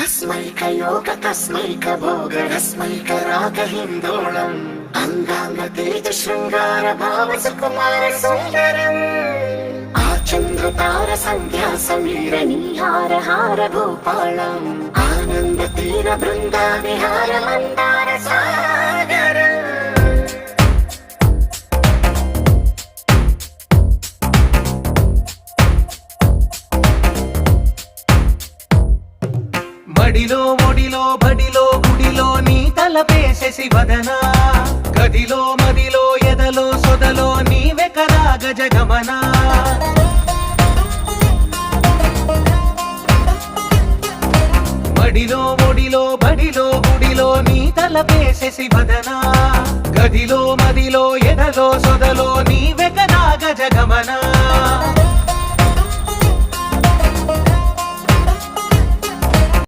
अस्मैकयोग तस्मैक भोग रस्मैक राग हिन्दोळम् अंगांग तेज शृंगार भाव सुकुमार सुंदरम् आचंद्र तार संध्या समीर निहार हार भूपालम् आनंद तीर बृंदा विहार मंदार सागर మడిలో ఒడిలో బడిలో గుడిలో నీ తలపేసేసి వదనా గదిలో మదిలో ఎదలో సొదలో నీవే కదా గజగమనా మడిలో ఒడిలో బడిలో గుడిలో నీ తలపేసేసి వదనా గదిలో మదిలో ఎదలో సొదలో నీవే కదా గజగమనా